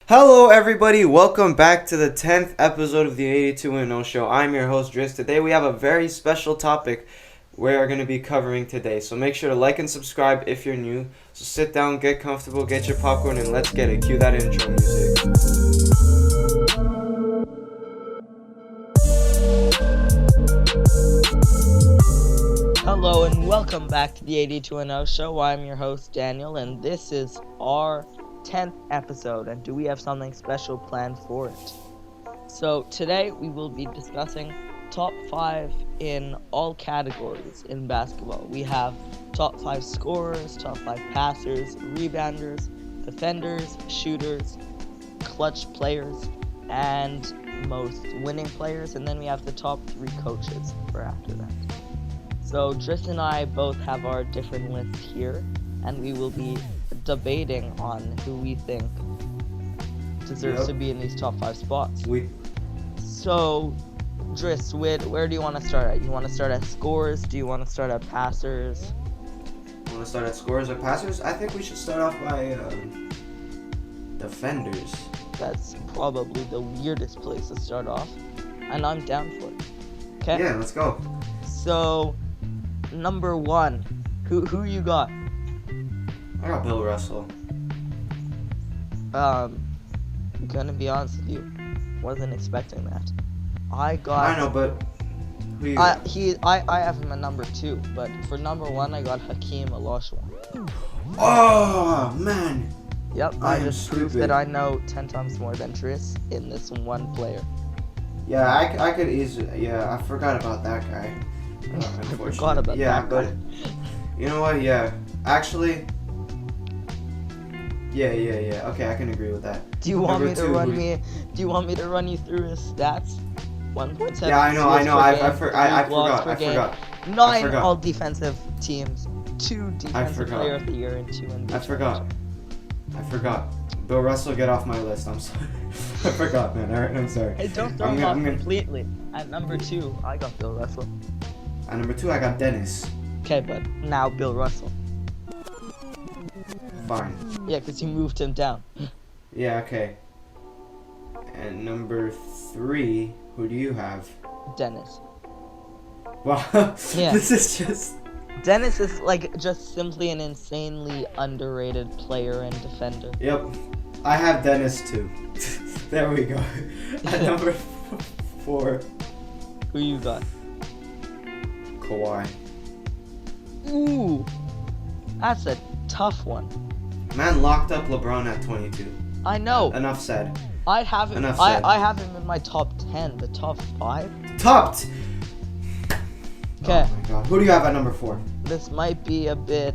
Hello everybody, welcome back to the 10th episode of the 82-0 show. I'm your host Driss. Today we have a very special topic we're going to be covering today. So make sure to like and subscribe if you're new. So sit down, get comfortable, get your popcorn, and let's get it. Cue that intro music. Hello and welcome back to the 82-0 show. I'm your host Daniel and this is our 10th episode, and do we have something special planned for it? So today we will be discussing top 5 in all categories in basketball. We have top 5 scorers, top 5 passers, rebounders, defenders, shooters, clutch players, and most winning players, and then we have the top 3 coaches for after that. So Driss and I both have our different lists here, and we will be debating on who we think deserves to be in these top 5 spots. So, Driss, where do you want to start at? You want to start at scorers? Do you want to start at passers? You want to start at scorers or passers? I think we should start off by defenders. That's probably the weirdest place to start off, and I'm down for it. Okay? Yeah, let's go. So, number 1, who you got? I got Bill Russell. Gonna be honest with you, wasn't expecting that. I know, but who you I have him at number 2, but for number 1 I got Hakeem Olajuwon. Oh man. Yep, I just proved that I know 10 times more than Driss in this one player. Yeah, I could easily. Yeah, I forgot about that guy. I forgot about that guy. But you know what? Yeah, actually. Yeah. Okay, I can agree with that. Do you want me to run you through his stats? 1.7. Yeah, I know. I forgot. 9 all defensive teams, 2 defensive player of the year, and 2 NBA. I forgot. Bill Russell, get off my list. I'm sorry. I forgot, man. Alright, I'm sorry. Hey, don't throw him off completely. At number 2, I got Bill Russell. At number 2, I got Dennis. Okay, but now Bill Russell. Fine. Yeah, because you moved him down. Yeah, okay. And number 3, who do you have? Dennis. Wow. Yeah. This is just... Dennis is just simply an insanely underrated player and defender. Yep. I have Dennis too. There we go. At number 4. Who you got? Kawhi. Ooh. That's a tough one. Man locked up LeBron at 22. I know. Enough said. I have him in my top 10, the top 5. Topped! Okay. Oh my god. Who do you have at number 4? This might be a bit,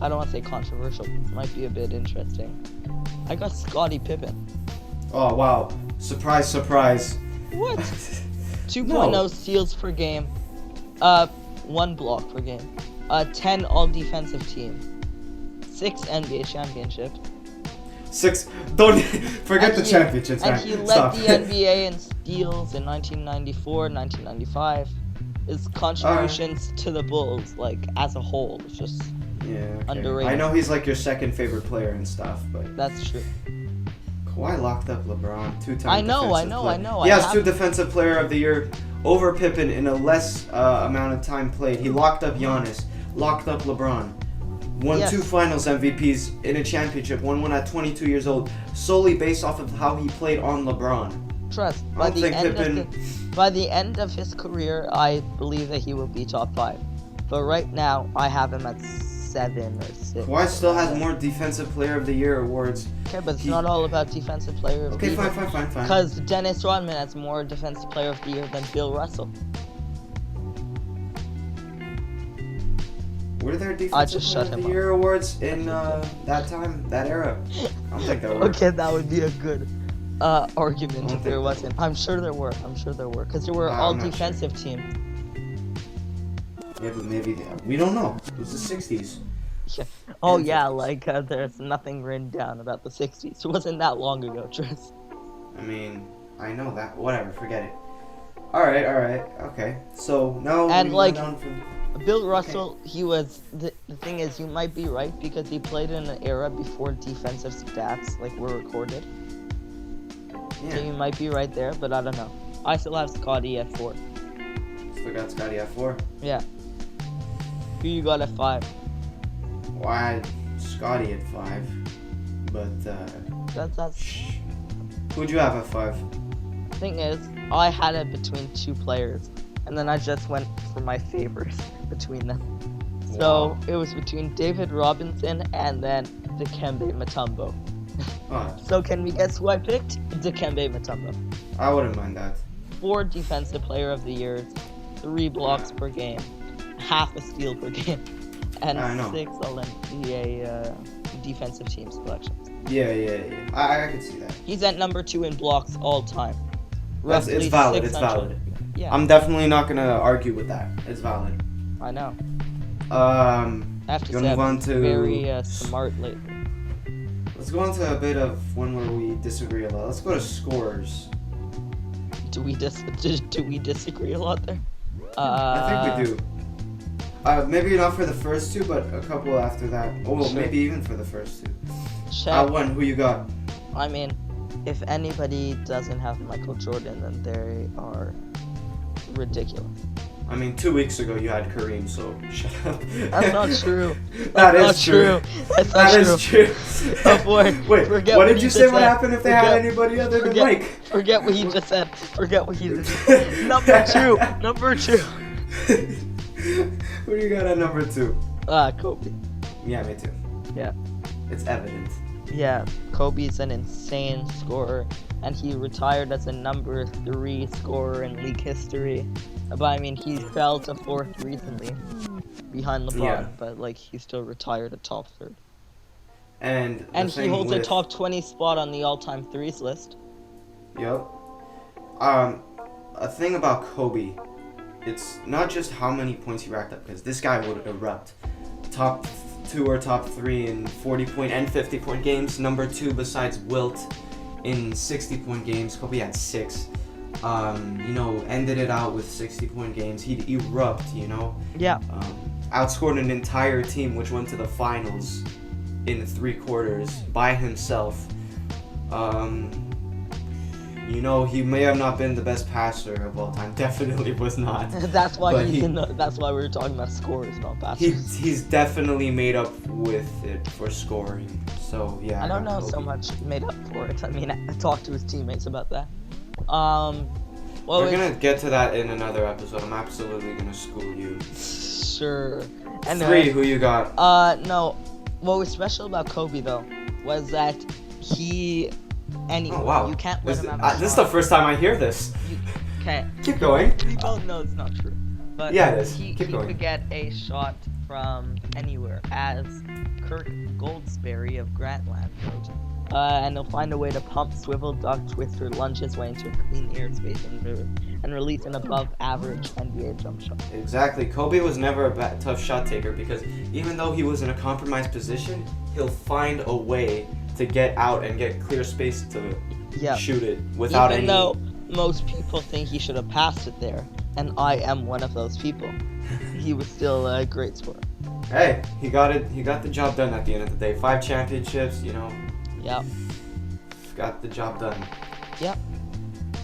I don't want to say controversial, this might be a bit interesting. I got Scottie Pippen. Oh wow. Surprise, surprise. What? 2.0 steals per game. 1 block per game. 10 all defensive team. 6 NBA championships. 6. Don't forget the championships. And he led the NBA in steals in 1994, 1995. His contributions to the Bulls, as a whole, is just underrated. I know he's your second favorite player and stuff, but that's true. Kawhi locked up LeBron 2 times. I know. He has 2 defensive player of the year over Pippen in a less amount of time played. He locked up Giannis, locked up LeBron. Won 2 finals MVPs in a championship, won one at 22 years old, solely based off of how he played on LeBron. Trust, by the end of his career, I believe that he will be top 5. But right now, I have him at 7 or 6. Kawhi still has more Defensive Player of the Year awards. Okay, but it's not all about Defensive Player of the Year. Okay, fine. Because Dennis Rodman has more Defensive Player of the Year than Bill Russell. Were there Defensive Player of the Year awards in that time, that era? I don't think there were. Okay, that would be a good argument if there wasn't. I'm sure there were. Because there were all defensive teams. Yeah, but maybe we don't know. It was the 60s. Yeah. Oh yeah, there's nothing written down about the 60s. It wasn't that long ago, Driss. I mean, I know that. Whatever, forget it. All right, okay. So now and we down from Bill Russell, he was the thing is, you might be right because he played in an era before defensive stats were recorded. Yeah. So you might be right there, but I don't know. I still have Scotty at 4. Still got Scotty at 4. Yeah. Who you got at 5? Well, I had Scotty at 5, but That's. who'd you have at 5? Thing is, I had it between 2 players, and then I just went for my favorites between them. So Wow. it was between David Robinson and then Dikembe Mutombo. Oh, So can we guess who I picked? Dikembe Mutombo. I wouldn't mind that. 4 defensive player of the years, 3 blocks per game, half a steal per game, and I know. 6 All-NBA defensive team selections. Yeah. I could see that. He's at number 2 in blocks all time. It's valid. It's 600. valid. Yeah, I'm definitely not gonna argue with that. It's valid. I know. I I have to Gonna say, move on I'm to very smart lately. Let's go on to a bit of one where we disagree a lot. Let's go to scores. Do we disagree a lot there? I think we do. Maybe not for the first 2, but a couple after that. Oh, well, Sure. maybe even for the first 2. Check. One, who you got? I mean, if anybody doesn't have Michael Jordan, then they are ridiculous. I mean, 2 weeks ago you had Kareem, so shut up. That's not true. That That's is true. That's not That true. is true. Oh boy. Wait, Forget what what did he you just say would said. happen if they had Forget- anybody other than forget- Mike? Forget what he just said. Forget what he just said. Number 2. Number 2. Who do you got at number 2? Kobe. Yeah, me too. Yeah. It's evident. Yeah, Kobe's an insane scorer, and he retired as a number 3 scorer in league history. But I mean, he fell to 4th recently, behind LeBron. Yeah. But like, he still retired at top 3rd. And He holds a top 20 spot on the all-time threes list. Yep. A thing about Kobe, it's not just how many points he racked up, because this guy would erupt. Top 2 or top 3 in 40-point and 50-point games. Number 2 besides Wilt in 60-point games. Kobe had 6. Ended it out with 60-point games. He'd erupt, Yeah. Outscored an entire team, which went to the finals in 3 quarters by himself. He may have not been the best passer of all time. Definitely was not. That's why But that's why we were talking about scores, not passes. He's definitely made up with it for scoring. So yeah. I don't know Kobe. so much made up for it. I mean, I talked to his teammates about that. We're gonna get to that in another episode. I'm absolutely gonna school you. Sure. And 3, who you got? No. What was special about Kobe though was that he. Anyway, Oh wow. you can't let him have a this is the shot. first time I hear this. You can't. Keep going. We both know it's not true. But Yeah, it is. He Keep going. could get a shot from anywhere, as Kirk Goldsberry of Grantland wrote. And he'll find a way to pump, swivel, duck, twist, or lunge his way into a clean airspace and release an above-average NBA jump shot. Exactly. Kobe was never a tough shot taker because even though he was in a compromised position, he'll find a way to get out and get clear space to shoot it without Even any. though most people think he should have passed it there, and I am one of those people, he was still a great scorer. Hey, he got it. He got the job done at the end of the day. 5 championships. Yep. Got the job done. Yep.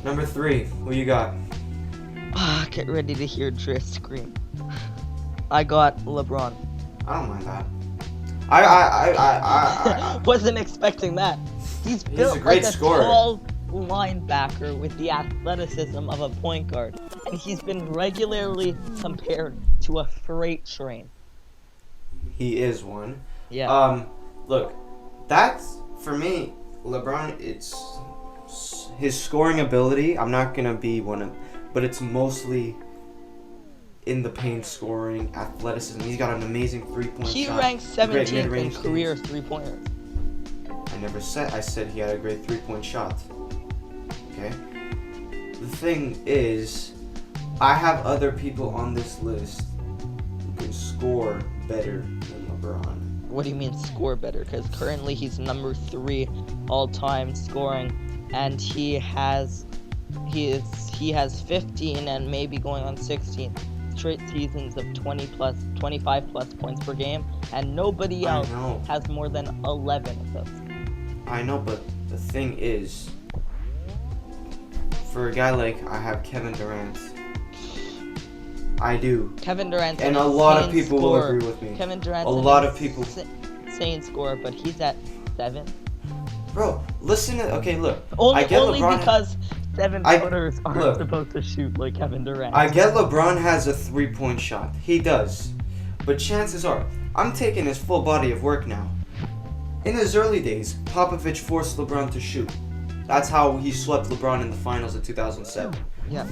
Number 3, who you got? Get ready to hear Driss scream. I got LeBron. I don't mind that. I Wasn't expecting that. He's built a great like a scorer. tall linebacker with the athleticism of a point guard, and he's been regularly compared to a freight train. He is one. Yeah. Look, that's for me. LeBron, it's his scoring ability. I'm not gonna be one of, but it's mostly in the paint scoring, athleticism. He's got an amazing 3-point He shot. ranks great 17th in mid-range career games. 3-pointers. I said he had a great 3-point shot. Okay? The thing is, I have other people on this list who can score better than LeBron. What do you mean score better? Because currently he's number 3 all-time scoring, and he has 15 and maybe going on 16 straight seasons of 25 plus points per game, and nobody else has more than 11 of those. I know, but the thing is, for a guy like I have Kevin Durant. I do. Kevin Durant's And an a lot of insane people will scorer. agree with me. Kevin Durant's A lot of people. insane scorer, but he's at 7. Bro, listen to. Okay, look. Only, I get only LeBron. because 7-footers aren't look. supposed to shoot like Kevin Durant. I get LeBron has a 3-point shot. He does. But chances are, I'm taking his full body of work now. In his early days, Popovich forced LeBron to shoot. That's how he swept LeBron in the finals of 2007. Yeah.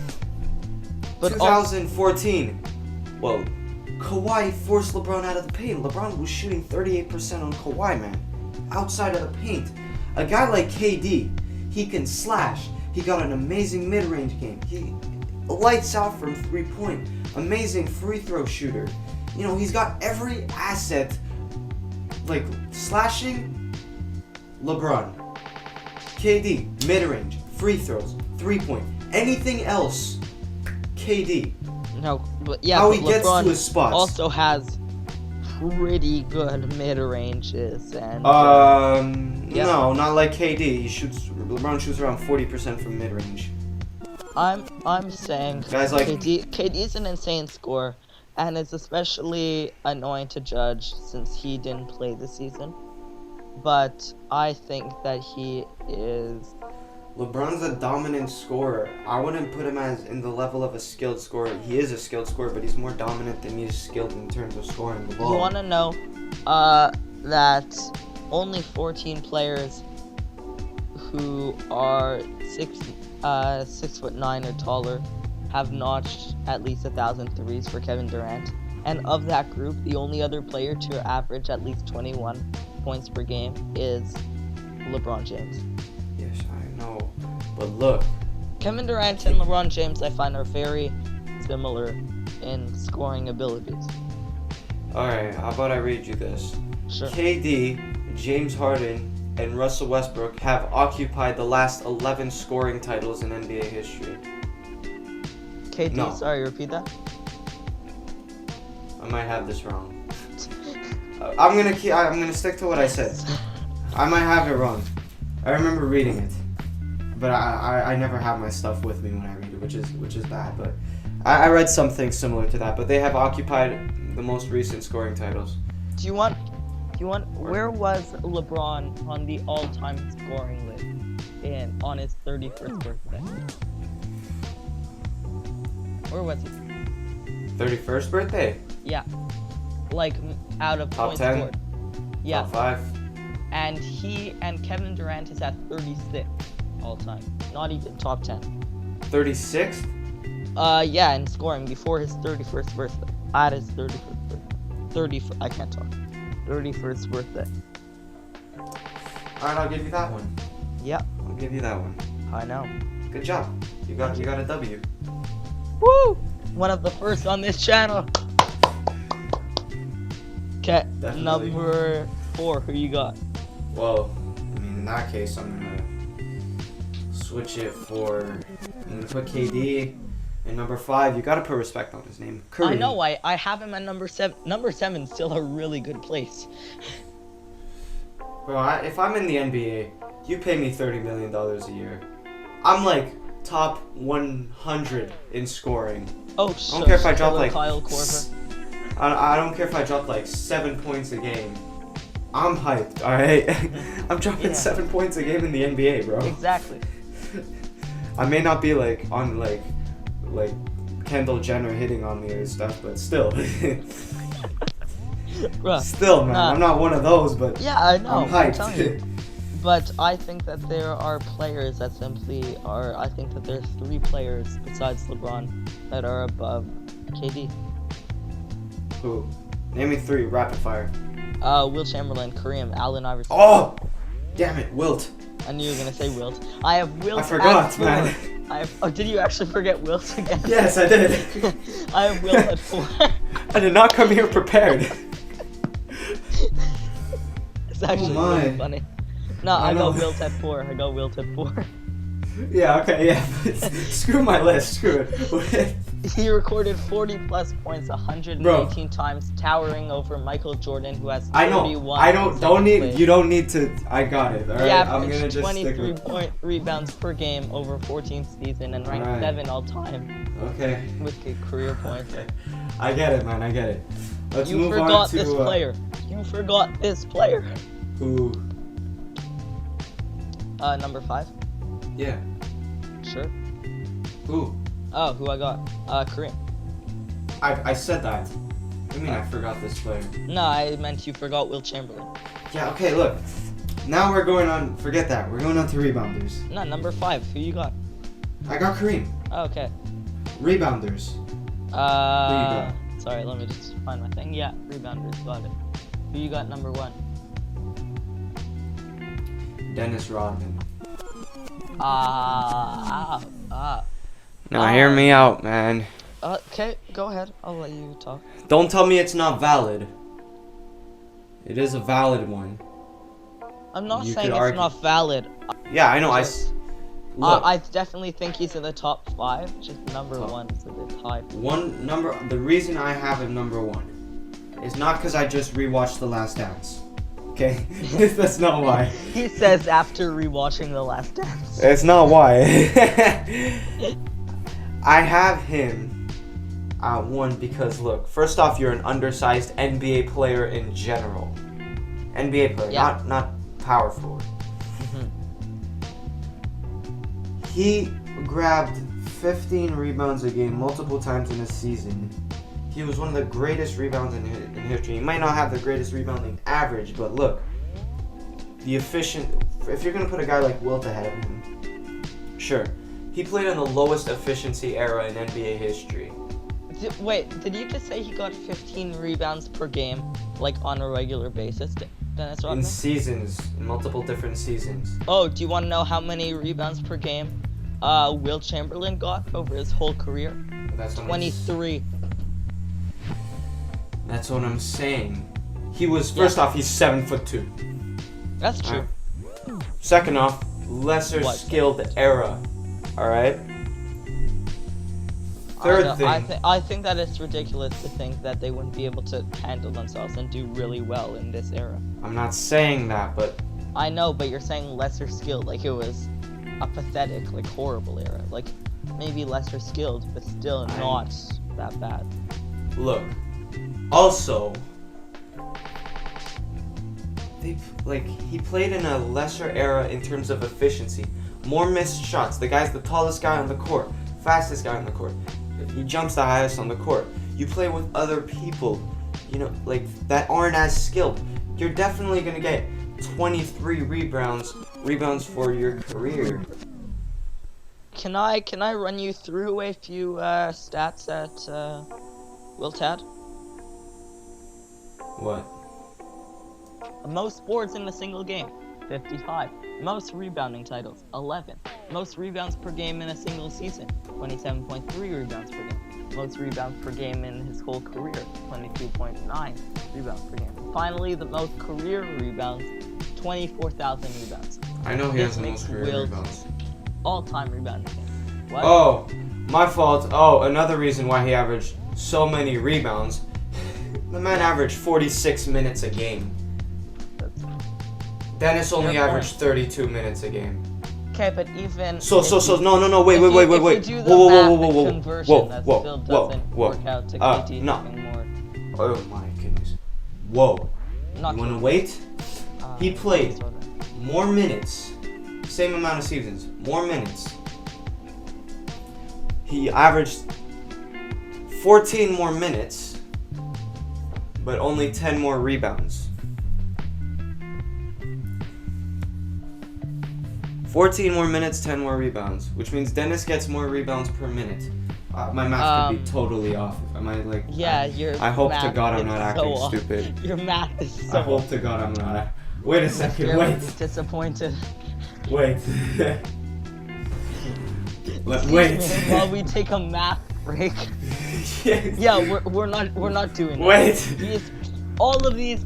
But 2014, well, Kawhi forced LeBron out of the paint. LeBron was shooting 38% on Kawhi, man. Outside of the paint. A guy like KD, he can slash. He got an amazing mid-range game. He lights out from 3-point. Amazing free throw shooter. You know, he's got every asset. Like, slashing, LeBron. KD, mid-range, free throws, 3-point. Anything else, KD. No, but yeah, How but he gets LeBron to his spots. also has pretty good mid-ranges and yeah. No, not like KD. LeBron shoots around 40% from mid-range. I'm saying Guys like KD's an insane scorer, and it's especially annoying to judge since he didn't play this season. But I think that he is. LeBron's a dominant scorer. I wouldn't put him as in the level of a skilled scorer. He is a skilled scorer, but he's more dominant than he's skilled in terms of scoring the ball. You want to know that only 14 players who are 6'9" or taller have notched at least 1,000 threes for Kevin Durant. And of that group, the only other player to average at least 21 points per game is LeBron James. Yes, I know. But look. Kevin Durant and LeBron James, I find, are very similar in scoring abilities. Alright, how about I read you this? Sure. KD, James Harden, and Russell Westbrook have occupied the last 11 scoring titles in NBA history. KD, No. sorry, repeat that? I might have this wrong. I'm gonna stick to what I said. I might have it wrong. I remember reading it, but I never have my stuff with me when I read it, which is bad. But I read something similar to that. But they have occupied the most recent scoring titles. Do you want? Where was LeBron on the all-time scoring list on his 31st birthday? Where was he? 31st birthday? Yeah, like out of Top points 10? scored. Yeah, Top 5? and he and Kevin Durant is at 36 all-time, not even top 10. 36th? Yeah, in scoring before his 31st birthday. At his 31st birthday. I can't talk. 31st birthday. Alright, I'll give you that one. Yep, I'll give you that one. I know. Good job. You got a W. Woo! One of the first on this channel. Okay, Definitely. number 4. Who you got? Well, I mean, in that case, I'm gonna switch it for. I'm gonna put KD in number 5. You gotta put respect on his name. Curry. I know. I have him at number 7. Number 7's still a really good place. Bro, if I'm in the NBA, you pay me $30 million a year. I'm like top 100 in scoring. Oh, I don't care if I drop like. Kyle Korver. I don't care if I drop like 7 points a game. I'm hyped, alright? I'm dropping 7 points a game in the NBA, bro. Exactly. I may not be like on like Kendall Jenner hitting on me or stuff, but still. Bruh, Still, man. nah. I'm not one of those, but yeah, I know. I'm hyped. telling you. But I think that there are players that simply are. I think that there's 3 players besides LeBron that are above KD. Who? Name me 3, rapid fire. Will Chamberlain, Kareem, Allen Iverson. Oh! Damn it, Wilt. I knew you were gonna say Wilt. I have Wilt. I forgot, at 4. man. Oh, did you actually forget Wilt again? Yes, I did. I have Wilt at 4. I did not come here prepared. It's actually my. really funny. No, I I go know. Wilt at 4. Yeah, okay, yeah. But screw my list. Screw it. He recorded 40 plus points 118 times, towering over Michael Jordan, who has 31. I know. I don't need. You don't need to. I got it. All right. He I'm gonna averaged just stick 23 with. point rebounds per game over 14 season and ranked Alright. 7 all time Okay. with a career point. Okay. I get it, man. I get it. Let's You move on forgot to this player. You forgot this player. Who? Number 5. Yeah. Sure. Who? Oh, who I got? Kareem. I said that. I mean, I forgot this player. No, I meant you forgot Will Chamberlain. Yeah. Okay. Look. Now we're going on. Forget that. We're going on to rebounders. No, number 5. Who you got? I got Kareem. Oh, okay. Rebounders. Sorry, let me just find my thing. Yeah, rebounders, got it. Who you got number 1? Dennis Rodman. Now hear me out, man. Okay, go ahead. I'll let you talk. Don't tell me it's not valid. It is a valid one. I'm not You saying could it's argue. not valid. Yeah, I know. Look, I definitely think he's in the top 5. Just number 1 is a bit high. The reason I have him number 1 is not because I just rewatched The Last Dance. Okay, that's not why. He says after rewatching The Last Dance. It's not why. I have him at 1 because look, first off, you're an undersized NBA player in general. NBA player, Yeah. not power forward. He grabbed 15 rebounds a game multiple times in a season. He was one of the greatest rebounds in history. He might not have the greatest rebounding average, but look, if you're going to put a guy like Wilt ahead of him, sure. He played in the lowest efficiency era in NBA history. Wait, did you just say he got 15 rebounds per game, like on a regular basis? Dennis Rodman? In seasons, in multiple different seasons. Oh, do you want to know how many rebounds per game Will Chamberlain got over his whole career? That's what 23. That's what I'm saying. He was, first off, he's 7'2". That's true. Second off, lesser skilled era. Alright? Third thing. I think that it's ridiculous to think that they wouldn't be able to handle themselves and do really well in this era. I'm not saying that, but I know, but you're saying lesser skilled, like it was a pathetic, like horrible era. Like maybe lesser skilled, but still not that bad. look. Also, he played in a lesser era in terms of efficiency. More missed shots. The guy's the tallest guy on the court, fastest guy on the court. He jumps the highest on the court. You play with other people, that aren't as skilled. You're definitely gonna get 23 rebounds for your career. Can I run you through a few stats that Wilt had? What? Most boards in a single game, 55. Most rebounding titles, 11. Most rebounds per game in a single season, 27.3 rebounds per game. Most rebounds per game in his whole career, 22.9 rebounds per game. Finally, the most career rebounds, 24,000 rebounds. I know he has the most career rebounds. All-time rebounding king. What? Oh, my fault. Oh, another reason why he averaged so many rebounds. The man averaged 46 minutes a game. Dennis only averaged 32 minutes a game. Okay, but even no, wait. If you do the Whoa, conversion, that still doesn't work out to KD no. having more. Oh my goodness. Whoa. Not You wanna true. wait? He played sort of. more minutes, same amount of seasons, more minutes. He averaged 14 more minutes, but only 10 more rebounds. 14 more minutes, 10 more rebounds, which means Dennis gets more rebounds per minute. My math could be totally off. Am I like? Yeah, your I hope math to God I'm is not so acting off. stupid. Your math is so I hope to God I'm not. Wait a second. You're Wait. disappointed. Wait. Excuse Wait. me, while we take a math break. Yes. Yeah, we're not doing that. Wait. All of these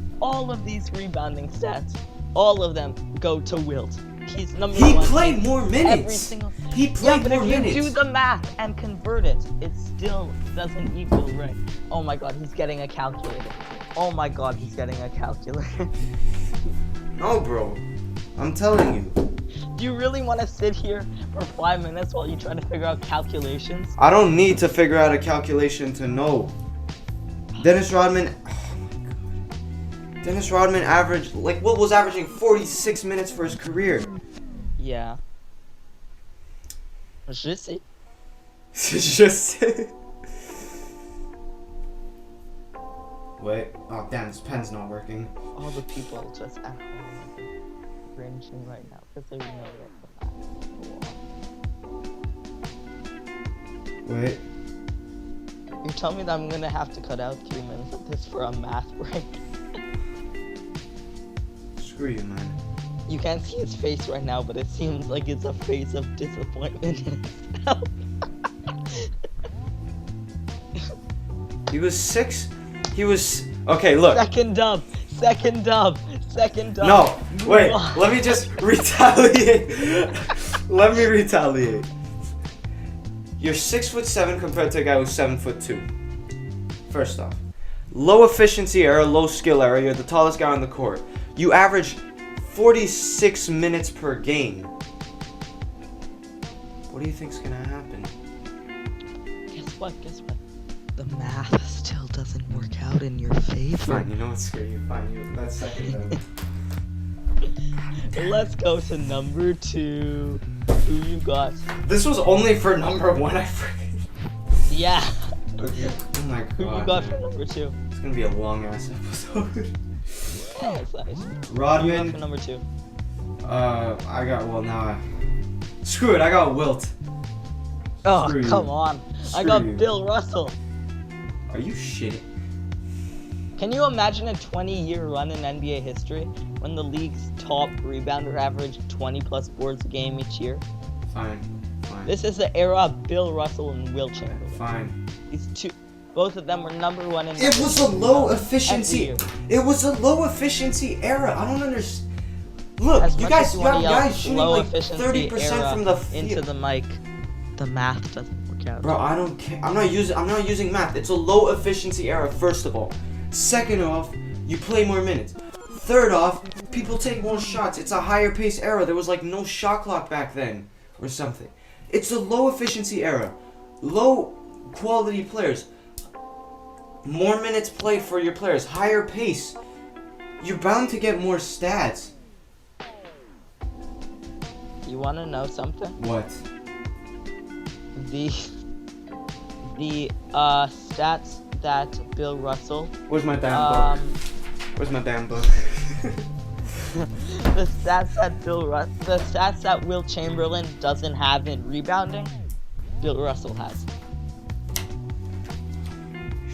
rebounding stats, all of them go to Wilt. He's number one. He played more Every minutes. single. He Yeah, played but more if you minutes. do the math and convert it, it still doesn't equal right. Oh my god, he's getting a calculator. Oh my god, he's getting a calculator. No, bro. I'm telling you. Do you really want to sit here for 5 minutes while you try to figure out calculations? I don't need to figure out a calculation to know. Dennis Rodman. Oh my god. Dennis Rodman averaged, like, what was averaging 46 minutes for his career? Yeah. Je sais. Just. Wait. Oh, damn, this pen's not working. All the people just at home cringing right now because they know that. Wait. You're telling me that I'm gonna have to cut out 3 minutes of this for a math break? Screw you, man. You can't see his face right now, but it seems like it's a face of disappointment in himself. He was 6. He was. Okay, look. Second dub. No, Move wait. on. Let me just retaliate. Let me retaliate. You're 6'7" compared to a guy who's 7'2". First off, low efficiency era, low skill era. You're the tallest guy on the court. You average 46 minutes per game. What do you think's gonna happen? Guess what? The math still doesn't work out in your favor. Fine, you know what? Screw you. Fine, you. That's second. Let's go to number 2. Who you got? This was only for number 1. I forget. Yeah. Okay. Oh my god. Who you got for man. number 2? It's gonna be a long ass episode. Oh, that's nice. Who you got for Rodman. number 2? I got. Well, now. Screw it. I got Wilt. Oh, Screw you. come on. I Screw got you. Bill Russell. Are you shitting? Can you imagine a 20-year run in NBA history when the league's top rebounder averaged 20 plus boards a game each year? Fine. This is the era of Bill Russell and Will Chamberlain. Fine. Both of them were number 1 in. It was a low efficiency. every It was a low efficiency era. I don't understand. Look, As you much guys, as you you wanna have yell guys shooting low like efficiency 30% era from the into field. the mic. The math doesn't work out. Bro, I don't care. I'm not using math. It's a low efficiency era, first of all. Second off, you play more minutes. Third off, people take more shots. It's a higher pace era. There was like no shot clock back then or something. It's a low efficiency era. Low quality players. More minutes played for your players. Higher pace. You're bound to get more stats. You want to know something? What? The stats that Bill Russell Where's my damn book? Where's my damn book? the stats that Will Chamberlain doesn't have in rebounding, Bill Russell has.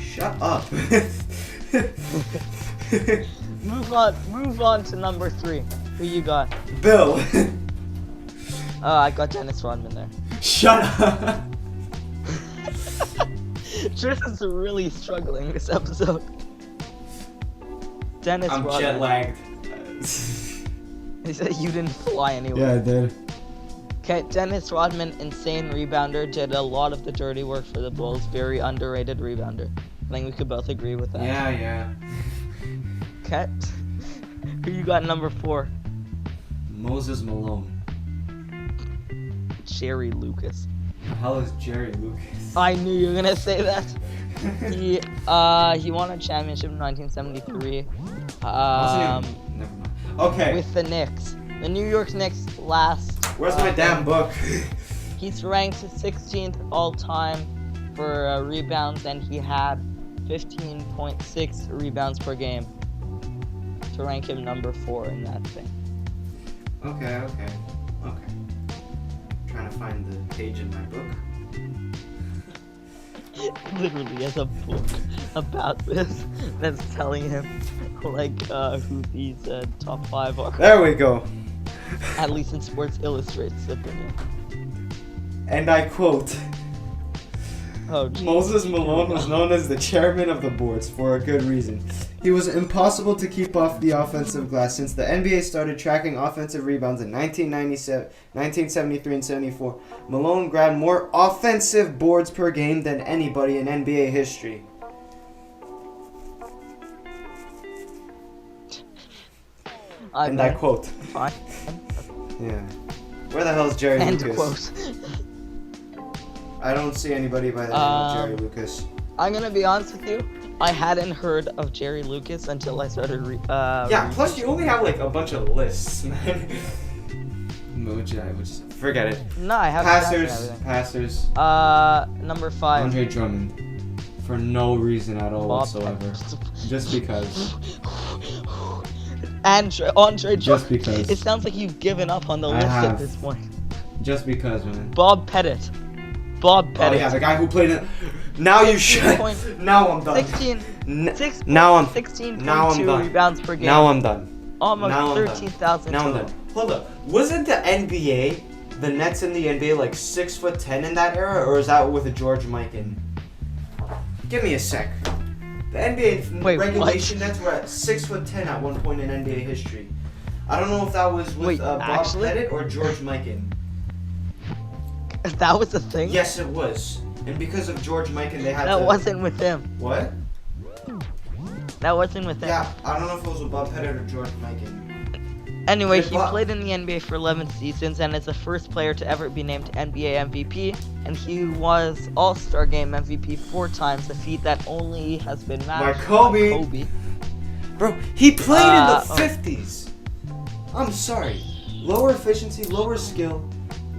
Shut up. Move on to number 3. Who you got? Bill. Oh, I got Dennis Rodman there. Shut up. Driss is really struggling this episode. Dennis I'm Rodman. jet lagged. He said you didn't fly anywhere. Yeah, I did. Okay, Dennis Rodman, insane rebounder, did a lot of the dirty work for the Bulls. Very underrated rebounder. I think we could both agree with that. Yeah. Okay. Who you got number 4? Moses Malone. Jerry Lucas. The hell is Jerry Lucas? I knew you were gonna say that. He won a championship in 1973. Never mind. Okay. With the Knicks. The New York Knicks last. Where's my damn book? He's ranked 16th all time for rebounds, and he had 15.6 rebounds per game to rank him number 4 in that thing. Okay. Trying to find the page in my book. Literally has a book about this that's telling him like who these top 5 are. There we go. At least in Sports Illustrated's opinion. And I quote, Oh, geez. Moses Malone was known as the chairman of the boards for a good reason. He was impossible to keep off the offensive glass since the NBA started tracking offensive rebounds in 1997, 1973, and 74. Malone grabbed more offensive boards per game than anybody in NBA history. And I quote. Fine. Yeah. Where the hell is Jerry End Lucas? quote. I don't see anybody by the name of Jerry Lucas. I'm gonna be honest with you. I hadn't heard of Jerry Lucas until I started plus you only have like a bunch of lists, man. Forget it. No, I have Passers. Number 5. Andre Drummond. For no reason at all whatsoever. Just because. Andre Drummond. Just because. It sounds like you've given up on the list at this point. Just because, man. Bob Pettit. Oh yeah, the guy who played it. Now you should. Now I'm done. 16.2 rebounds per game. Now I'm done. Almost 13,000 Now I'm done. Hold up. Wasn't the NBA, the Nets in the NBA, like 6'10" in that era, or is that with a George Mikan? Give me a sec. The NBA regulation Nets were at 6'10" at one point in NBA history. I don't know if that was with Bob Pettit or George Mikan. That was a thing? Yes, it was. And because of George Mikan, they had That wasn't with him. What? That wasn't with him. Yeah, I don't know if it was with Bob Pettit or George Mikan. Anyway, he played in the NBA for 11 seasons and is the first player to ever be named NBA MVP. And he was All-Star Game MVP 4 times, a feat that only has been matched by Kobe. Bro, he played in the 50s. I'm sorry. Lower efficiency, lower skill.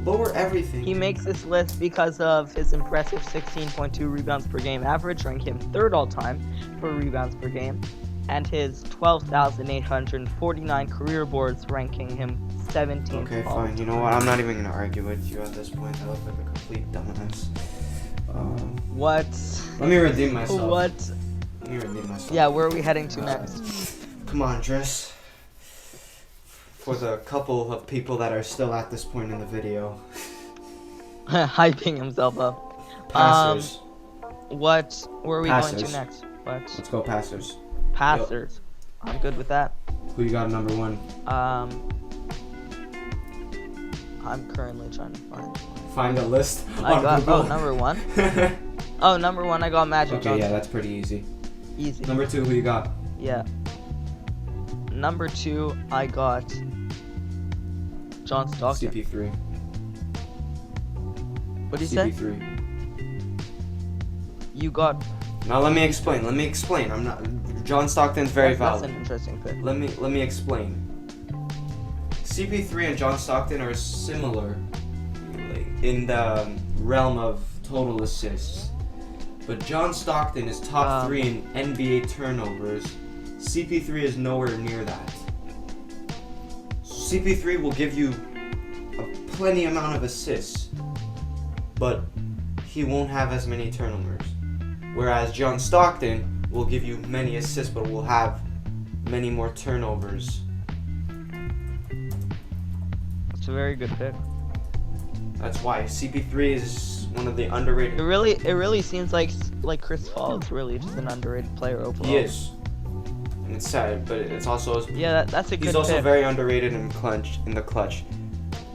Lower everything. He makes this list because of his impressive 16.2 rebounds per game average, ranking him 3rd all-time for rebounds per game, and his 12,849 career boards, ranking him 17th. Okay, fine. You know what? I'm not even gonna argue with you at this point. I look like a complete dumbass. What? Let me redeem myself. What? Let me redeem myself. Yeah, where are we heading to next? Come on, Driss. For the couple of people that are still at this point in the video. Hyping himself up. Passers. Where are we going to next? What? Let's go passers. Passers. Yep. I'm good with that. Who you got number 1? I'm currently trying to find a list. I got number 1. Number 1 I got Magic Johnson. Okay, yeah, that's pretty easy. Easy. Number 2, who you got? Yeah. Number 2 I got John Stockton. CP3. What did you say? CP3. You got. Now let me explain. I'm not. John Stockton's very valid. That's an interesting pick. Let me explain. CP3 and John Stockton are similar, in the realm of total assists, but John Stockton is top 3 in NBA turnovers. CP3 is nowhere near that. CP3 will give you a plenty amount of assists, but he won't have as many turnovers. Whereas John Stockton will give you many assists, but will have many more turnovers. That's a very good pick. That's why CP3 is one of the underrated. It really seems like Chris Paul is really just an underrated player overall. He is. And it's sad, but it's also that's a good. He's also pick. very underrated in the clutch.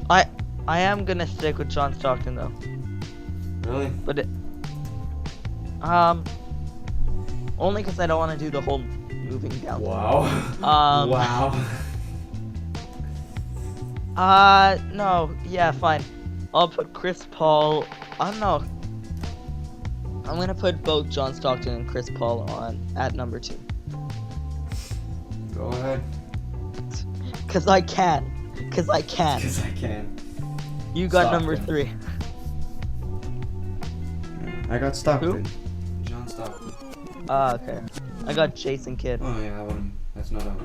I am gonna stick with John Stockton though. Really? But only because I don't want to do the whole moving down. Wow. Wow. No. Yeah, fine. I'll put Chris Paul. I don't know. I'm gonna put both John Stockton and Chris Paul on at number 2. Go ahead. Cause I can. You got Stockton. number 3. I got Stockton. Who? John Stockton. Okay. I got Jason Kidd. Oh yeah, that one. That's not a.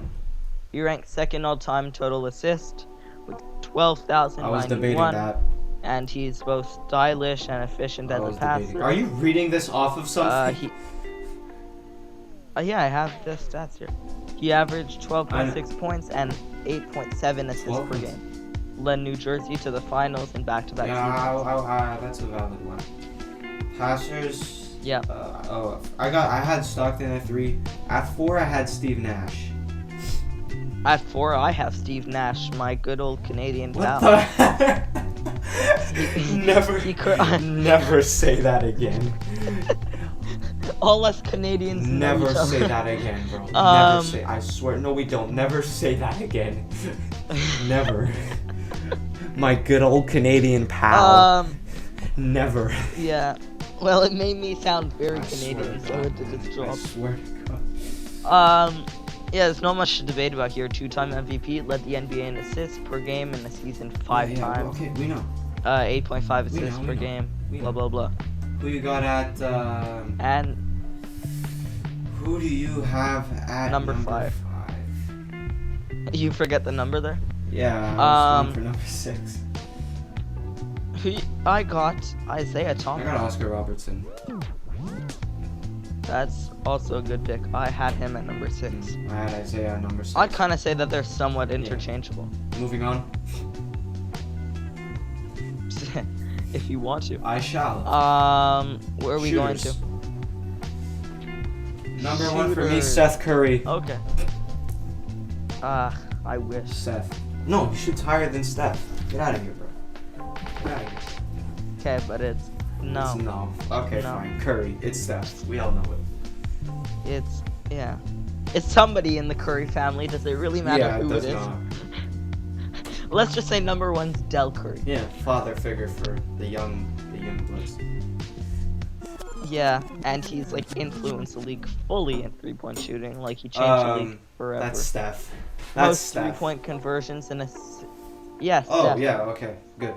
He ranked 2nd all-time total assist with 12,091. I was debating that. And he's both stylish and efficient as a passer. Are you reading this off of something? Yeah, I have the stats here. He averaged 12.6 points and 8.7 assists per game. Led New Jersey to the finals in back-to-back seasons. Yeah, that's a valid one. Passers. Yeah. I had Stockton at 3. At 4, I had Steve Nash. At 4, I have Steve Nash, my good old Canadian What pal. the heck? Never, he never say that again. All us Canadians know Never each other. say that again, bro. Never say. I swear. No, we don't. Never say that again. Never. My good old Canadian pal. Never. Yeah. Well, it made me sound very I Canadian, so God, it did its job. I swear to God. Yeah, there's not much to debate about here. 2-time MVP, led the NBA in assists per game in the season 5 times. Okay, we know. 8.5 assists We per know. game. We Blah know. blah blah. Who you got at? And Who do you have at Number 5. You forget the number there? Yeah. I was going for number 6. I got Isaiah I Thomas. got Oscar Robertson. That's also a good pick. I had him at number 6. I had Isaiah at number 6. I'd kind of say that they're somewhat interchangeable. Moving on. If you want to. I shall. Where are we going to? Number 1 for me, Shooters. Seth Curry. Okay. I wish. Seth. No, he shoots higher than Steph. Get out of here, bro. Get out of here. Okay, but it's no. It's no. Okay, No. fine. Curry. It's Steph. We all know it. Yeah. It's somebody in the Curry family. Does it really matter Yeah, who it does it is? not. Let's just say number 1's Del Curry. Yeah, father figure for the young bloods. Yeah, and he's like influenced the league fully in 3-point shooting. Like he changed the league forever. That's Steph. That's Most Steph. 3-point conversions in a. Yes. Oh Steph. yeah. Okay. Good.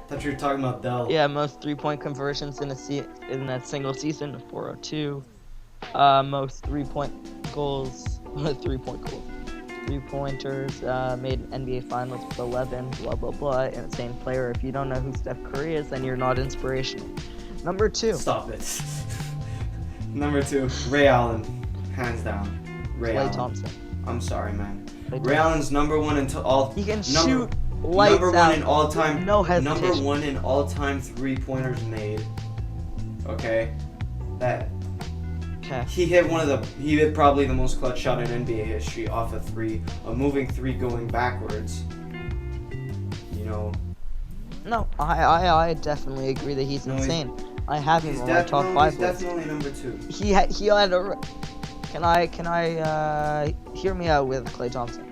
Thought you were talking about Dell. Yeah, most 3-point conversions in a single season, 402. Most 3-point goals, 3-pointers made an NBA Finals with 11. Blah blah blah. Insane player. If you don't know who Steph Curry is, then you're not inspirational. Number 2. Stop it. Number 2, Ray Allen, hands down. Ray Klay Allen. Thompson. I'm sorry, man. Klay Ray Thompson. Allen's number 1 until all. He can number, shoot lights number 1 out. in all time. No hesitation. Number 1 in all time 3-pointers made. Okay, that. Okay. He hit probably the most clutch shot in NBA history off a 3, a moving 3 going backwards. You know. No, I definitely agree that he's insane. I have him on my top 5 He's list. definitely number 2. He had a. Can I hear me out with Klay Thompson?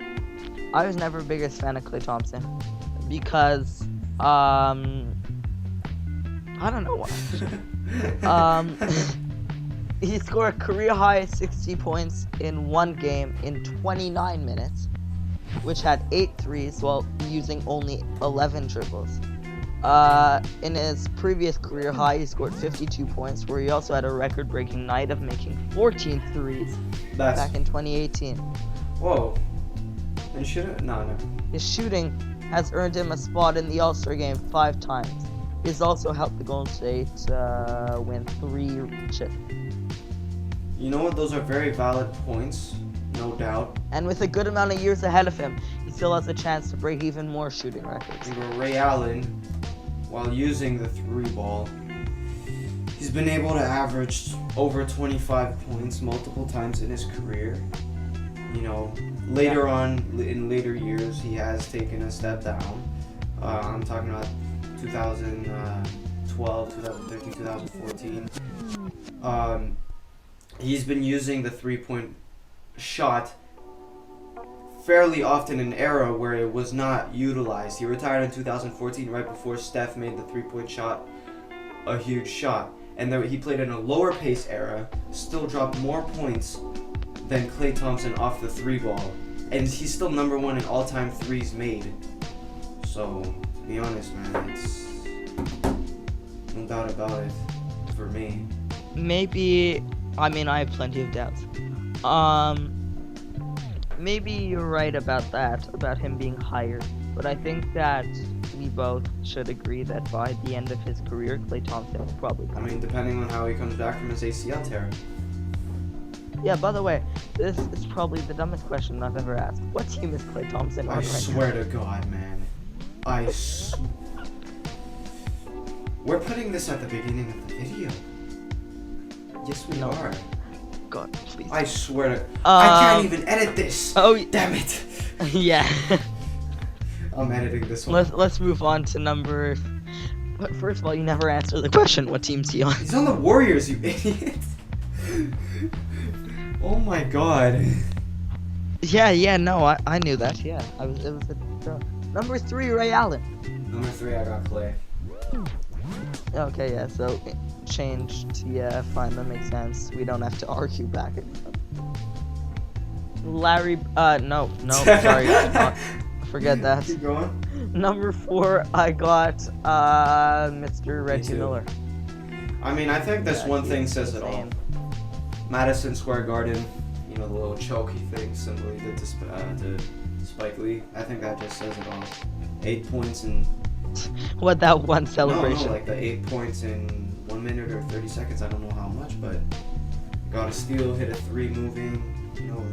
I was never the biggest fan of Klay Thompson because I don't know why. He scored a career high 60 points in one game in 29 minutes, which had 8 threes while using only 11 dribbles. In his previous career high, he scored 52 points, where he also had a record-breaking night of making 14 threes back in 2018. Whoa. And no. His shooting has earned him a spot in the All-Star game 5 times. He's also helped the Golden State win 3 chips. You know what? Those are very valid points, no doubt. And with a good amount of years ahead of him, he still has a chance to break even more shooting records. But Ray Allen, while using the 3 ball, he's been able to average over 25 points multiple times in his career. You know, later on, in later years, he has taken a step down. I'm talking about 2012, 2013, 2014. He's been using the 3-point shot fairly often in an era where it was not utilized. He retired in 2014, right before Steph made the 3-point shot a huge shot. And he played in a lower pace era, still dropped more points than Klay Thompson off the 3 ball. And he's still number 1 in all-time threes made. So, to be honest, man, it's no doubt about it for me. Maybe, I have plenty of doubts. Maybe you're right about that, about him being higher. But I think that we both should agree that by the end of his career, Klay Thompson will probably come. Depending on how he comes back from his ACL tear. Yeah, by the way, this is probably the dumbest question I've ever asked. What team is Klay Thompson on I right swear to God, man. We're putting this at the beginning of the video. Yes, we No. are. God, please. I swear to. I can't Um, even edit this. Oh, Damn it. yeah. I'm editing this one. Let's move on to number. But first of all, you never answered the question. What team's he on? He's on the Warriors, you idiot. Oh my god. Yeah, no, I knew that. Yeah, it was number 3, Ray Allen. Number 3, I got Clay. Okay, yeah, so changed. Yeah, fine, that makes sense. We don't have to argue back and forth. Larry, no, sorry, forget that. Keep going. Number 4, I got Mr. Reggie too. Miller. I mean, I think this Yeah, one he's thing says it all. insane. Madison Square Garden, you know, the little choke thing Simply did to Spike Lee. I think that just says it all. 8 points in. What, that one celebration? No, like the 8 points in 1 minute or 30 seconds. I don't know how much, but got a steal, hit a 3 moving. You know,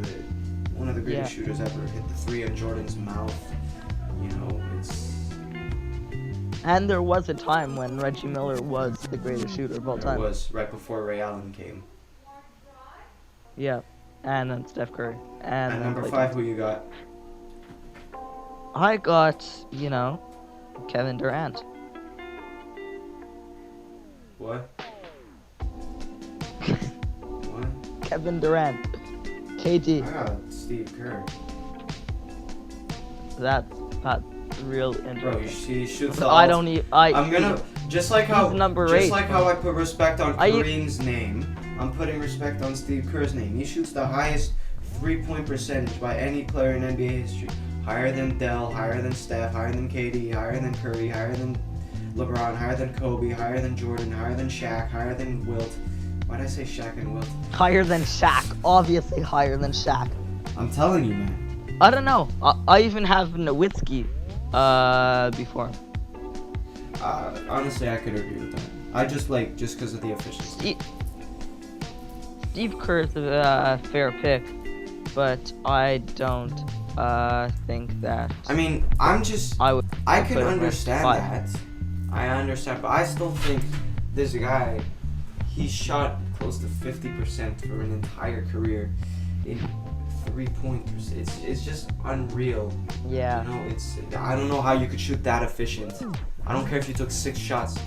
one of the greatest shooters ever. Hit the 3 in Jordan's mouth. You know, it's. And there was a time when Reggie Miller was the greatest shooter of all time. It was right before Ray Allen came. Yeah, and then Steph Curry. And And then number Klay 5, who you got? I got, Kevin Durant. What? What? Kevin Durant. KD. I got Steve Kerr. That's real Bro, interesting. he shoots the I alt- don't need. I'm gonna just like how he's number just 8. like how I put respect on I- Kareem's name. I'm putting respect on Steve Kerr's name. He shoots the highest 3-point percentage by any player in NBA history. Higher than Dell, higher than Steph, higher than KD, higher than Curry, higher than LeBron, higher than Kobe, higher than Jordan, higher than Shaq, higher than Wilt. Why'd I say Shaq and Wilt? Higher than Shaq. Obviously higher than Shaq. I'm telling you, man. I don't know. I even have Nowitzki before. Honestly, I could agree with that. I just because of the efficiency. Steve Kerr's a fair pick, but I don't think that. I mean, I can put him understand at that. I understand, but I still think this guy, he shot close to 50% for an entire career in 3-pointers. It's just unreal. Yeah. You know, I don't know how you could shoot that efficient. I don't care if you took 6 shots.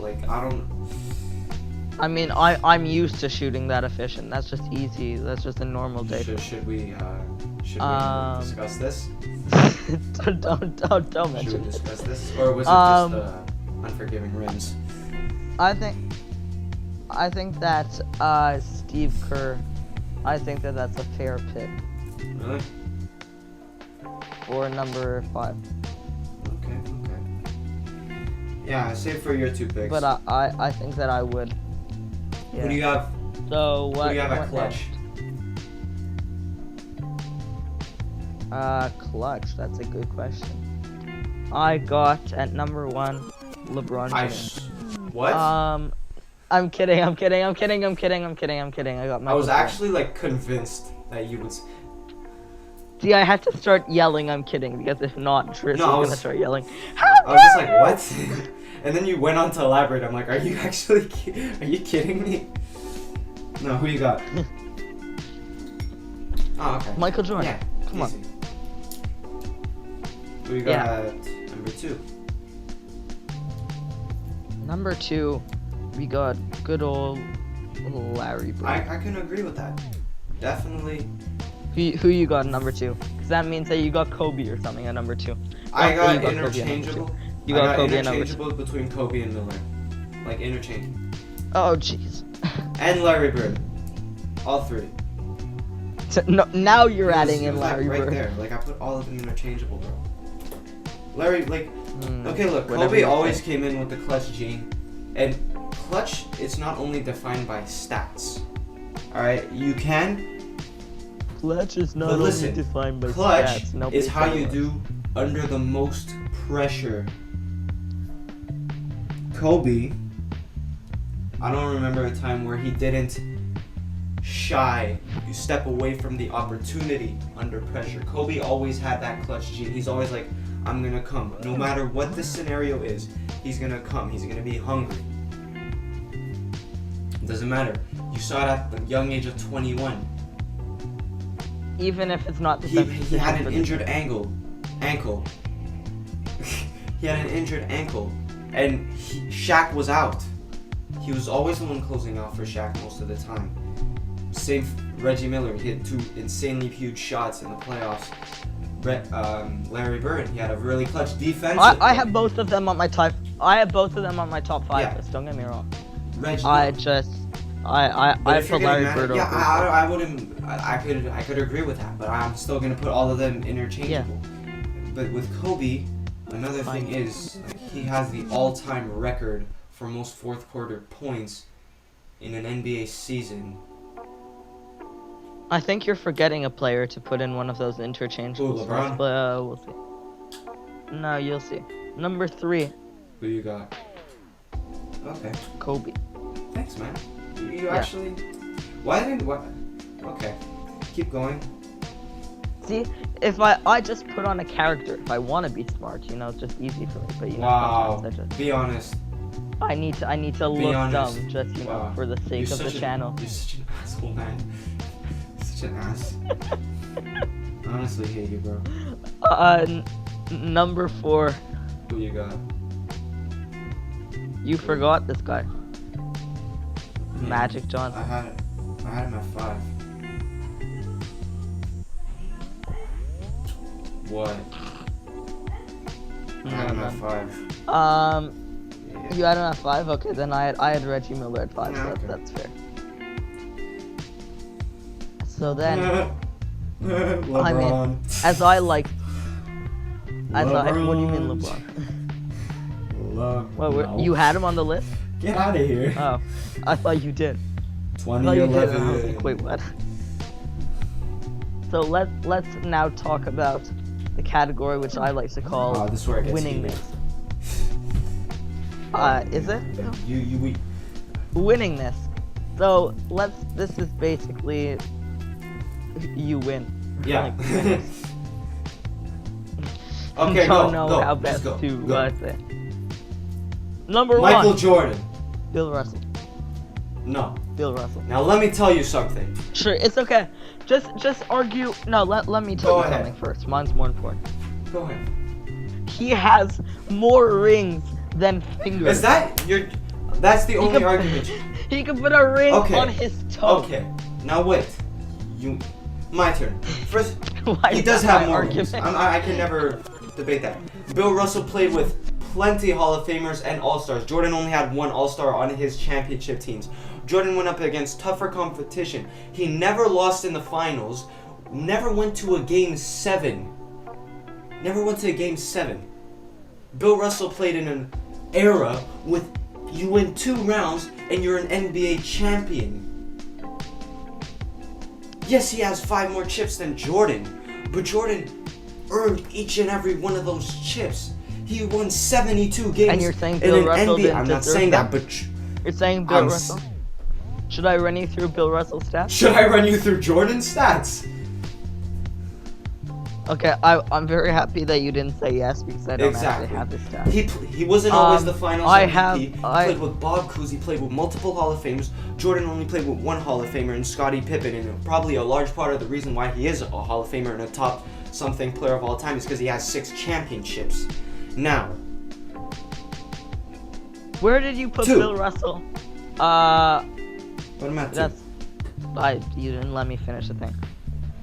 I mean, I'm used to shooting that efficient. That's just easy. That's just a normal day. Should we discuss this? don't Should mention we it. discuss this, or was it just unforgiving rims? I think that Steve Kerr. I think that that's a fair pick Really? for number 5. Okay. Yeah, save for your 2 picks. But I think that I would. Yeah. Who do you have? So what? Who do you have at what clutch? next? Clutch. That's a good question. I got at number 1, LeBron James. What? I'm kidding. I got my. I was actually convinced that you would. See, I had to start yelling. I'm kidding because if not, Driss No, I was was- gonna start yelling. I was just like, what? And then you went on to elaborate. I'm like, are you actually? Are you kidding me? No, who you got? Oh, okay. Michael Jordan. Yeah, Come on. easy. Who you got at number 2? Number 2, we got good old Larry Bird. I can agree with that. Definitely. Who you got at number 2? Because that means that you got Kobe or something at number 2. I got Kobe at number interchangeable. 2. You got Kobe at number 2. interchangeable between Kobe and Miller. Like interchangeable. Oh jeez. And Larry Bird. All 3. So, no, now you're It was- adding it in was, Larry right Bird. there. I put all of them interchangeable, bro. Larry, okay, look, whatever Kobe you always say. came in with the clutch gene, and clutch is not only defined by stats. All right, you can. Clutch is not But only listen, defined by Clutch stats. Nobody is how said you it was. do under the most pressure. Kobe, I don't remember a time where he didn't step away from the opportunity under pressure. Kobe always had that clutch gene. He's always like, I'm gonna come. No matter what the scenario is, he's gonna come. He's gonna be hungry. It doesn't matter. You saw it at the young age of 21. Even if it's not the He best had position an for the injured team. ankle. He had an injured ankle, and Shaq was out. He was always the one closing out for Shaq most of the time. Same Reggie Miller. He hit 2 insanely huge shots in the playoffs. Larry Bird. He had a really clutch defense. I have both of them on my top. I have both of them on my top 5 Yeah. list. Don't get me wrong. Reggie. I But if you're put getting Larry mad Bird at, over. I wouldn't. I could agree with that, but I'm still gonna put all of them interchangeable. But with Kobe, another thing is he has the all-time record for most fourth quarter points in an NBA season. I think you're forgetting a player to put in one of those interchangeable Who, spots, LeBron? but we'll see. No, you'll see. Number 3, Who you got? Okay, Kobe. thanks, man. You actually. Why didn't? What? Okay, keep going. See, if I just put on a character, if I want to be smart, it's just easy for me. But Wow. sometimes Be honest. I need to Be look honest. dumb, just Wow. for the sake You're of the such channel. You're such an asshole, man. You're such an ass. I honestly hate you, bro. Number 4, Who you got? you forgot this guy, Yeah. Magic I Johnson. had him at 5. What? I had him at 5. Yeah. You had him at 5. Okay, then I had Reggie Miller at 5. Yeah, So okay. that's fair. So then, LeBron. as I like, what do you mean LeBron. LeBron? What, No. you had him on the list? Get out of here. Oh, I thought you did. I thought you did. And I was like, 2011. wait, what? So let's now talk about the category which I like to call Wow, this is where it gets winningness. heated. Is it? We Winningness. So this is basically you win. yeah. Like, Okay, don't go. know Go. how Just best go. to Go. say. Number Michael 1, Jordan. Bill Russell. No. Bill Russell. Now let me tell you something. Sure, it's okay. Just argue. No, let me tell Go you ahead. something first. Mine's more important. Go ahead. He has more rings than fingers. Is that your? That's the only argument. He could put a ring Okay. on his toe. Okay. Now wait. My turn. First, Why he is does that have my more argument? rings. I can never debate that. Bill Russell played with plenty Hall of Famers and All-Stars. Jordan only had 1 All-Star on his championship teams. Jordan went up against tougher competition. He never lost in the finals. Never went to a game 7. Never went to a game 7. Bill Russell played in an era with you win 2 rounds and you're an NBA champion. Yes, he has 5 more chips than Jordan, but Jordan earned each and every one of those chips. He won 72 games. And you're saying in Bill an Russell NBA. didn't I'm not deserve saying that, that? but You're saying Bill I'm Russell? Should I run you through Bill Russell's stats? should I run you through Jordan's stats? Okay, I'm very happy that you didn't say yes because I don't Exactly. actually have his stats. He wasn't always the finals I MVP. He have- played with Bob Cousy, he played with multiple Hall of Famers. Jordan only played with 1 Hall of Famer and Scottie Pippen, and probably a large part of the reason why he is a Hall of Famer and a top something player of all time is because he has 6 championships. Now, Where did you put 2. Bill Russell? Put him at 2. You didn't let me finish the thing.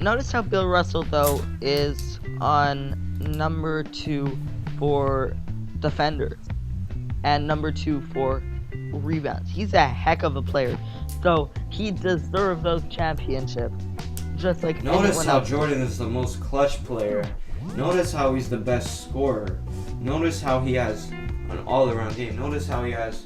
Notice how Bill Russell though is on number 2 for defenders and number 2 for rebounds. He's a heck of a player, so he deserves those championships just like Notice anyone how else. Jordan is the most clutch player. Notice how he's the best scorer. Notice how he has an all-around game. Notice how he has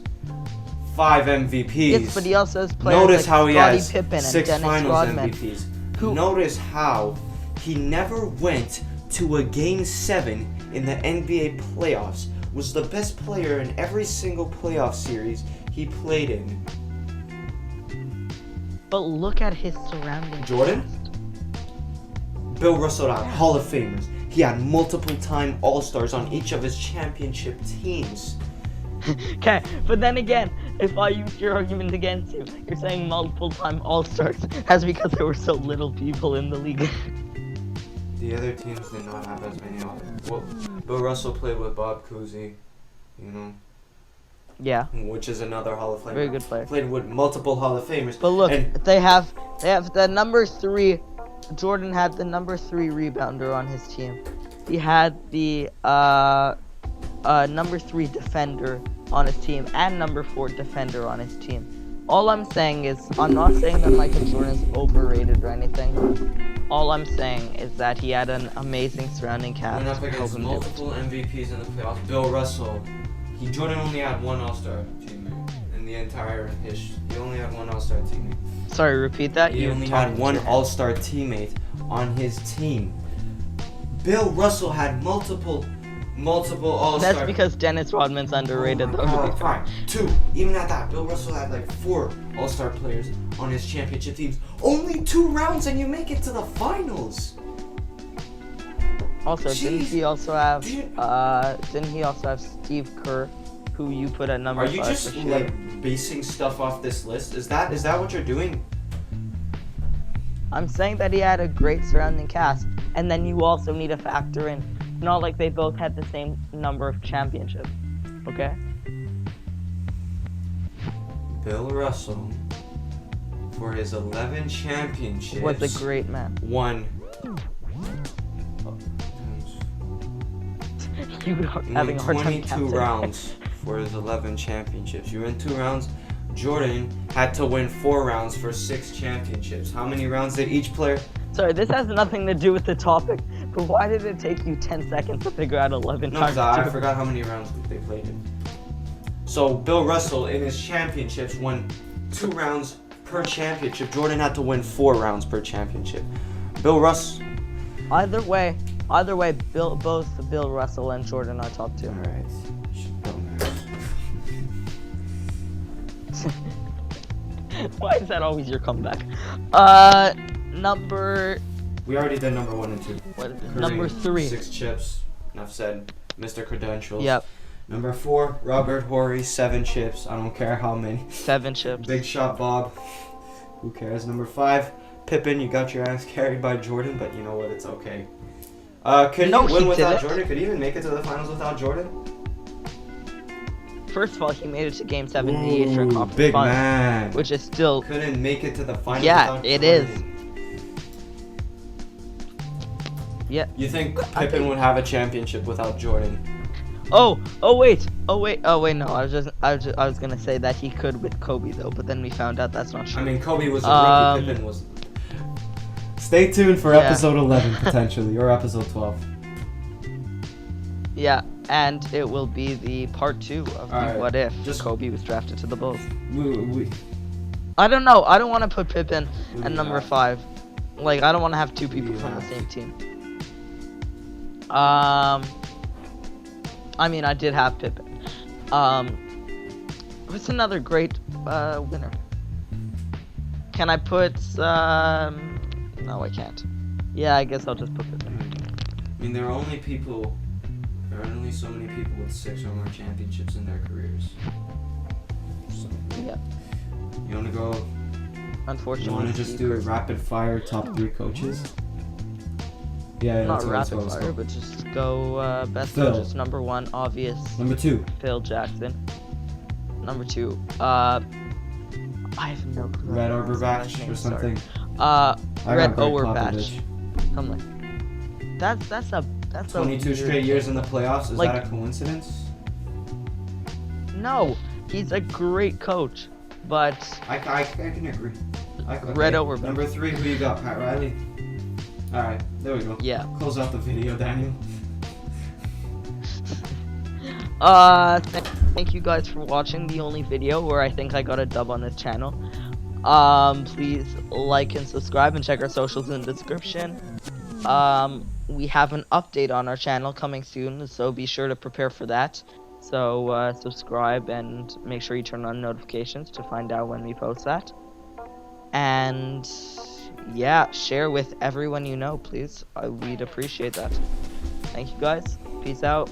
5 MVPs. Yes, but he also has players Notice like how he Scottie has Pippen and 6 Dennis finals Rodman. MVPs. who- Notice how he never went to a game 7 in the NBA playoffs. Was the best player in every single playoff series he played in. But look at his surrounding Jordan? Bill Russell had Hall of Famers. He had multiple time All-Stars on each of his championship teams. Okay, but then again, if I use your argument against you, you're saying multiple time All-Stars. That's because there were so little people in the league. The other teams did not have as many. Well, Bill Russell played with Bob Cousy, you know. Yeah. Which is another Hall of Famer. Very good player. Played with multiple Hall of Famers. But look, and they have the number 3. Jordan had the number 3 rebounder on his team. He had the number 3 defender on his team and number 4 defender on his team. All I'm saying is, I'm not saying that Michael Jordan is overrated or anything. All I'm saying is that he had an amazing surrounding cast. went up against multiple MVPs in the playoffs. Bill Russell. Jordan only had one All-Star teammate in the entire history. He only had one All-Star teammate. Sorry, repeat that. He only had one All-Star teammate on his team. Bill Russell had multiple All-Star. That's because Dennis Rodman's underrated, though. Oh, fine. 2. Even at that, Bill Russell had like 4 All-Star players on his championship teams. Only 2 rounds and you make it to the finals. Also, Jeez. didn't he also have Steve Kerr, who you put at number 5? Are you just like basing stuff off this list? Is that what you're doing? I'm saying that he had a great surrounding cast, and then you also need to factor in, not like they both had the same number of championships. Okay? Bill Russell, for his 11 championships, Was a great man. won. You were having a hard time 22 counting. rounds for his 11 championships. You win 2 rounds. Jordan had to win 4 rounds for 6 championships. How many rounds did each player? Sorry, this has nothing to do with the topic, but why did it take you 10 seconds to figure out 11 No, times? I forgot how many rounds they played in. So Bill Russell in his championships won 2 rounds per championship. Jordan had to win 4 rounds per championship. Bill Russ. Either way, both Bill Russell and Jordan are top 2. All right. Why is that always your comeback? Number. We already did number 1 and 2. What is it? Kareem, Number 3. 6 chips. Enough said. Mr. Credentials. Yep. Number 4, Robert Horry, 7 chips. I don't care how many. 7 chips. Big Shot Bob. Who cares? Number 5, Pippen. You got your ass carried by Jordan, but you know what? It's okay. Could No, he win he without didn't. Jordan? Could he even make it to the finals without Jordan? First of all, he made it to Game 7 in the Eastern Ooh, Conference big Finals, man. which is still. Couldn't make it to the finals Yeah, without it Jordan. is. Yeah. You think Pippen would have a championship without Jordan? Oh wait. No, I was gonna say that he could with Kobe though, but then we found out that's not true. I mean, Kobe was a rookie. Pippen was. Stay tuned for episode 11 potentially, or episode 12. Yeah, and it will be the part 2 of the Alright, what if just- Kobe was drafted to the Bulls. We I don't know. I don't want to put Pippen at Yeah. number 5. Like, I don't want to have 2 people from the Yeah. same team. I mean, I did have Pippen. What's another great winner? Can I put? No, I can't. Yeah, I guess I'll just put Pippen. I mean, there are only so many people with 6 or more championships in their careers. So, Yeah. you wanna go? Unfortunately, You wanna just Steve do a Kerr. rapid fire top 3 coaches? Yeah, Not let's go, rapid let's fire, go. but just go best Phil. coaches. Number 1, obvious. Number 2. Phil Jackson. Number 2, I have no clue. Red how to pronounce Auerbach his name, or sorry. something. Red Greg Auerbach. Popovich. Something. That's a 22 weird straight years in the playoffs. Is Like- that a coincidence? No, he's a great coach, but I can agree. Red Auerbach. Number 3, who you got? Pat Riley? Alright, there we go. yeah. Close out the video, Daniel. Thank you guys for watching the only video where I think I got a dub on this channel. Please like and subscribe and check our socials in the description. We have an update on our channel coming soon, so be sure to prepare for that. So subscribe and make sure you turn on notifications to find out when we post that. And yeah, share with everyone you know, please. We'd appreciate that. Thank you guys. Peace out.